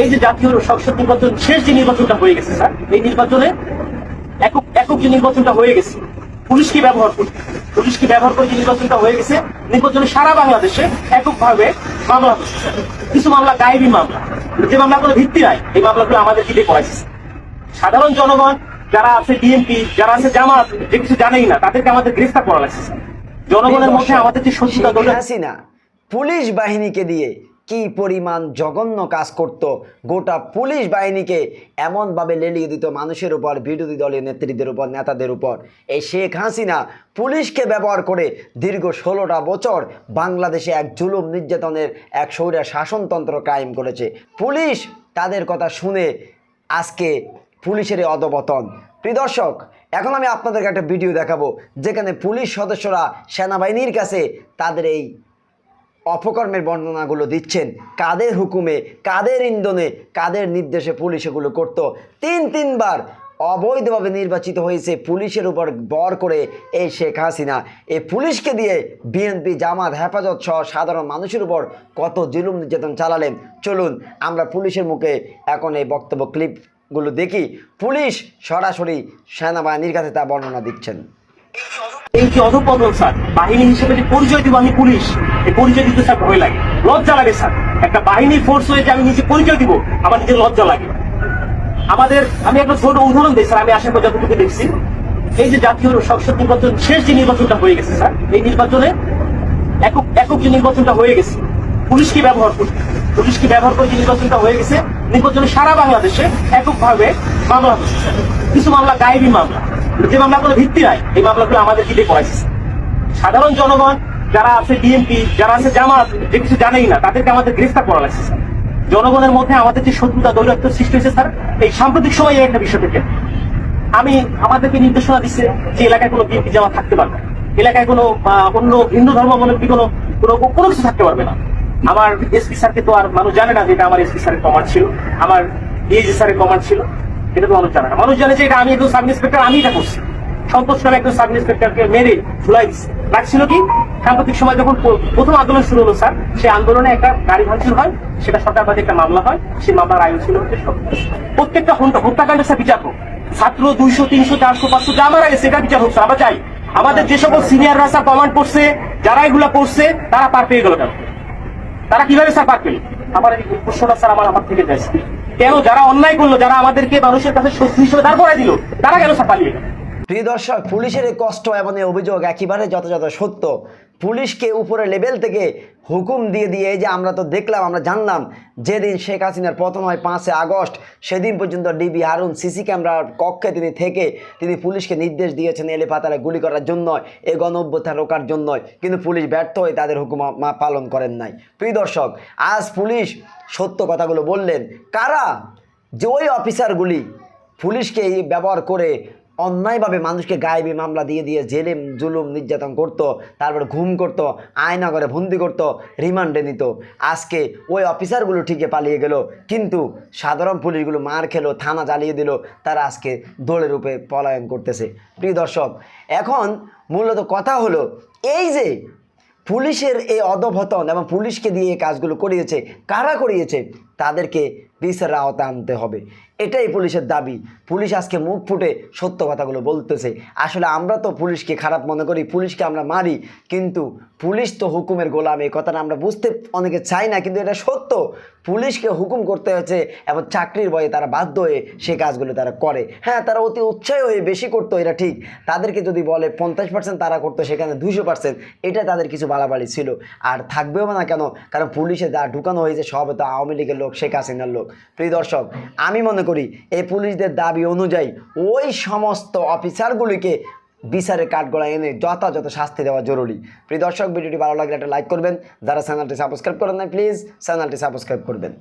এই যে জাতীয় সংসদ নির্বাচন শেষ যে নির্বাচনটা হয়ে গেছে স্যার, এই নির্বাচনে একক যে নির্বাচনটা হয়ে গেছে, পুলিশকে ব্যবহার করে যে নির্বাচনটা হয়ে গেছে, নির্বাচনে সারা বাংলাদেশে এককভাবে মামলা হচ্ছে স্যার। কিছু মামলা গায়েবী মামলা, যে মামলাগুলো ভিত্তি নাই, এই মামলাগুলো আমাদের দিকে করাইছে। সাধারণ জনগণ যারা আছে, বিএনপি যারা আছে, জামাত, যে কিছু জানেই না, তাদেরকে আমাদের গ্রেফতার করা লাগছে স্যার। জনগণের মধ্যে আমাদের যে শত্রুতা হাসিনা পুলিশ বাহিনীকে দিয়ে কি পরিমাণ জঘন্য কাজ করত, গোটা পুলিশ বাহিনীকে এমনভাবে লেলিয়ে দিত মানুষের উপর, বিরোধী দলীয় নেতৃত্বের উপর, নেতাদের উপর। এই শেখ হাসিনা পুলিশকে ব্যবহার করে দীর্ঘ 16টা বছর বাংলাদেশে এক জুলুম নির্যাতনের এক স্বৈর শাসনতন্ত্র কায়েম করেছে। পুলিশ তাদের কথা শুনে আজকে পুলিশের অধপতন। প্রিয় দর্শক, এখন আমি আপনাদেরকে একটা ভিডিও দেখাবো যেখানে পুলিশ সদস্যরা সেনাবাহিনীর কাছে তাদের এই অপকর্মের বর্ণনাগুলো দিচ্ছেন, কাদের হুকুমে, কাদের ইন্ধনে, কাদের নির্দেশে পুলিশ এগুলো করতো। তিনবার অবৈধভাবে নির্বাচিত হয়েছে পুলিশের উপর বর করে এই শেখ হাসিনা। এই পুলিশকে দিয়ে বিএনপি, জামাত, হেফাজত সহ সাধারণ মানুষের উপর কত জুলুম নির্যাতন চালালেন। চলুন আমরা পুলিশের মুখে এখন এই বক্তব্য ক্লিপগুলো দেখি। পুলিশ সরাসরি সেনাবাহিনীর কাছে তা বর্ণনা দিচ্ছেন। এই যে অধপতন স্যার, বাহিনী হিসেবে যে পরিচয় দিব আমি পুলিশ, এই পরিচয় দিতে স্যার ভয় লাগে, লজ্জা লাগে স্যার। একটা বাহিনীর ফোর্স হয়ে যে আমি নিজে পরিচয় দিব, আমার নিজের লজ্জা লাগে। আমি একটা ছোট উদাহরণ দিই স্যার, আমি আশা করি যতটুকু দেখছি। এই যে জাতীয় সংসদ নির্বাচন শেষ যে নির্বাচনটা হয়ে গেছে স্যার, এই নির্বাচনে একক যে নির্বাচনটা হয়ে গেছে, পুলিশকে ব্যবহার করে যে নির্বাচনটা হয়ে গেছে, নির্বাচনে সারা বাংলাদেশে এককভাবে মামলা হচ্ছে স্যার। কিছু মামলা গায়েবী মামলা, যে মামলাগুলো ভিত্তি নাই, এই মামলাগুলো আমাদের দিকে করাইছে। সাধারণ জনগণ যারা আছে, বিএনপি যারা আছে, জামাত, যে কিছু জানেই না, তাদেরকে আমাদের গ্রেফতার করা লাগছে স্যার। জনগণের মধ্যে আমাদের যে শত্রুতা দৌরাত্ম সৃষ্টি হয়েছে স্যার, এই সাম্প্রতিক সময়ে একটা বিষয় থেকে আমাদেরকে নির্দেশনা দিচ্ছে যে এলাকায় কোনো বিএনপি জামাত থাকতে পারবে না, এলাকায় কোনো অন্য হিন্দু ধর্মাবলম্বী কোনো কিছু থাকতে পারবে না। আমার এসপি স্যারকে তো আর মানুষ জানে না যে এটা আমার এসপি স্যারের কমান্ড ছিল, আমার ডিআইজি স্যারের কমান্ড ছিল, এটা তো মানুষ জানে না। মানুষ জানে যে এটা আমি একজন সাব ইন্সপেক্টর, আমি এটা করছি। সন্তোষ নামে একজন সাব ইন্সপেক্টরকে মেরে ঝুলাই দিচ্ছে। রাখছিল কি, সাম্প্রতিক সময় যখন প্রথম আন্দোলন শুরু হলো স্যার, সেই আন্দোলনে একটা গাড়ি ভাঙচুর হয়, সেটা সরকারবাদী একটা মামলা হয়। সেই মামলার আয়ু ছিল প্রত্যেকটা হত্যাকাণ্ডের স্যার বিচার হোক। ছাত্র 200, 300, 400, 500 যা মারা গেছে, এটা বিচার হোক স্যার। আমরা চাই আমাদের যে সকল সিনিয়ররা স্যার কমান্ড করছে, যারা এগুলা করছে, তারা পার পেয়ে গেল কেন? তারা কিভাবে স্যার পার পেল? আমার এই প্রশ্নটা স্যার আমার থেকে যাচ্ছে। কেন যারা অন্যায় করলো, যারা আমাদেরকে মানুষের কাছে শত্রু হিসেবে দাঁড় করাই দিল, তারা কেন স্যার পালিয়ে গেল? প্রিয় দর্শক, পুলিশের এই কষ্ট এবং এই অভিযোগ একেবারে যথাযথ সত্য। পুলিশকে উপরে লেভেল থেকে হুকুম দিয়ে যে আমরা তো দেখলাম, আমরা জানলাম যেদিন শেখ হাসিনার পতন হয় 5 আগস্ট, সেদিন পর্যন্ত ডিবি হারুন সিসি ক্যামেরার কক্ষে তিনি পুলিশকে নির্দেশ দিয়েছেন এলে পাতালে গুলি করার জন্য, এই গণ-অভ্যুত্থান রোকার জন্য। কিন্তু পুলিশ ব্যর্থ হয়ে তাদের হুকুম পালন করেন নাই। প্রিয় দর্শক, আজ পুলিশ সত্য কথাগুলো বললেন। কারা যে ওই অফিসারগুলি পুলিশকে ব্যবহার করে অন্যায়ভাবে মানুষকে গায়েবী মামলা দিয়ে জেলে জুলুম নির্যাতন করতো, তারপরে ঘুম করতো, আয়না করে বন্দি করতো, রিমান্ডে নিত। আজকে ওই অফিসারগুলো ঠিকই পালিয়ে গেল, কিন্তু সাধারণ পুলিশগুলো মার খেলো, থানা জ্বালিয়ে দিল, তারা আজকে দোলের রূপে পলায়ন করতেছে। প্রিয় দর্শক, এখন মূলত কথা হলো এই যে পুলিশের এই অধপতন এবং পুলিশকে দিয়ে এই কাজগুলো করিয়েছে, কারা করিয়েছে তাদেরকে বিচারের আওতায় আনতে হবে, এটাই পুলিশের দাবি। পুলিশ আজকে মুখ ফুটে সত্য কথাগুলো বলতেছে। আসলে আমরা তো পুলিশকে খারাপ মনে করি, পুলিশকে আমরা মারি, কিন্তু পুলিশ তো হুকুমের গোলাম, এই কথাটা আমরা বুঝতে অনেকে চাই না, কিন্তু এটা সত্য। পুলিশকে হুকুম করতে হয়েছে এবং চাকরির ভয়ে তারা বাধ্য হয়ে সেই কাজগুলো তারা করে। হ্যাঁ, তারা অতি উৎসাহী হয়ে বেশি করতো, এটা ঠিক। তাদেরকে যদি বলে 50% তারা করতো, সেখানে 200%, এটা তাদের কিছু বাড়াবাড়ি ছিল, আর থাকবেও না কেন? কারণ পুলিশে যা ঢুকানো হয়েছে সব তো আওয়ামী লীগের লোক, শেখ হাসিনার লোক। প্রিয় দর্শক, আমি মনে করি এই পুলিশদের দাবি অনুযায়ী ওই সমস্ত অফিসারগুলিকে বিচারের কাঠগড়ায় এনে যথাযথ শাস্তি দেওয়া জরুরি। প্রিয় দর্শক, ভিডিওটি ভালো লাগলে একটা লাইক করবেন। যারা চ্যানেলটি সাবস্ক্রাইব করেন নাই, প্লিজ চ্যানেলটি সাবস্ক্রাইব করবেন।